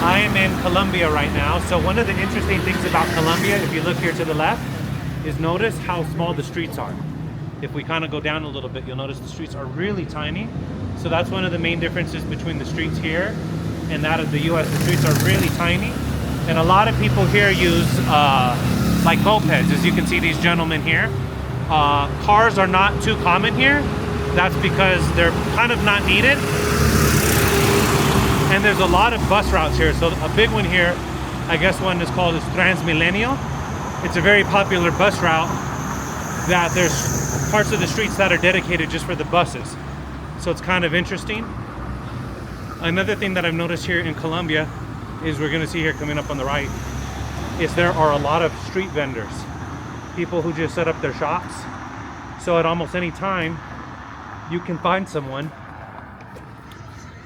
I am in Colombia right now. So one of the interesting things about Colombia, if you look here to the left, is notice how small the streets are. If we kind of go down a little bit, you'll notice the streets are really tiny. So that's one of the main differences between the streets here and that of the US. The streets are really tiny. And a lot of people here use like mopeds, as you can see these gentlemen here. Cars are not too common here. That's because they're kind of not needed. And there's a lot of bus routes here. So a big one here, I guess one is called Transmilenio. It's a very popular bus route that there's parts of the streets that are dedicated just for the buses. So it's kind of interesting. Another thing that I've noticed here in Colombia is we're gonna see here coming up on the right, is there are a lot of street vendors. People who just set up their shops. So at almost any time, you can find someone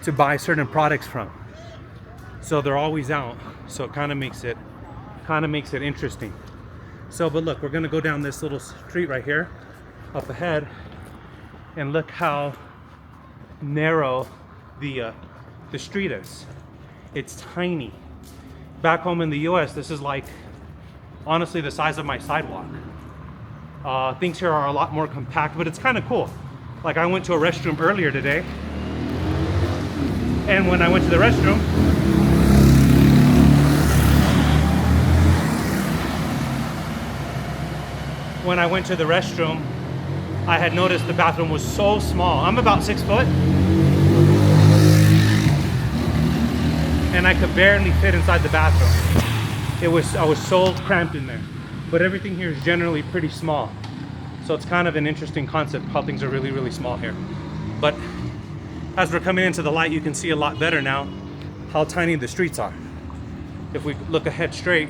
to buy certain products from. So they're always out. So it kind of makes it interesting. So, but look, we're gonna go down this little street right here, up ahead, and look how narrow the street is. It's tiny. Back home in the US, this is like, honestly, the size of my sidewalk. Things here are a lot more compact, but it's kind of cool. Like I went to a restroom earlier today, and when I went to the restroom, I had noticed the bathroom was so small. I'm about 6 foot, and I could barely fit inside the bathroom. I was so cramped in there. But everything here is generally pretty small. So it's kind of an interesting concept how things are really, really small here. But as we're coming into the light, you can see a lot better now how tiny the streets are. If we look ahead straight,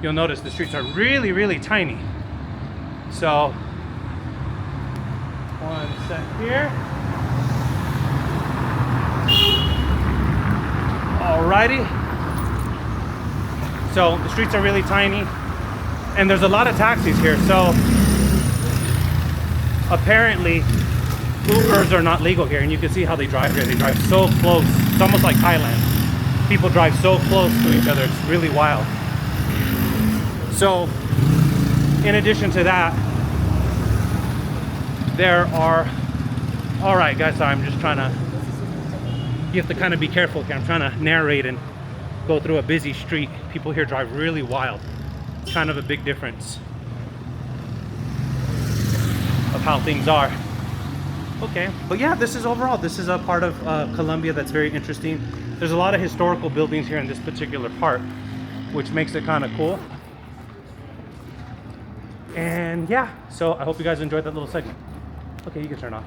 you'll notice the streets are really, really tiny. So, one sec here. Alrighty. So the streets are really tiny, and there's a lot of taxis here. So apparently Ubers are not legal here, and you can see how they drive here. They drive so close. It's almost like Thailand. People drive so close to each other. It's really wild. So in addition to that, there are, all right guys, sorry, I'm just trying to, you have to kind of be careful here. I'm trying to narrate and go through a busy street. People here drive really wild. It's kind of a big difference of how things are. Okay, but yeah, this is overall, this is a part of Colombia that's very interesting. There's a lot of historical buildings here in this particular part, which makes it kind of cool. And yeah, so I hope you guys enjoyed that little segment. Okay, you can turn off.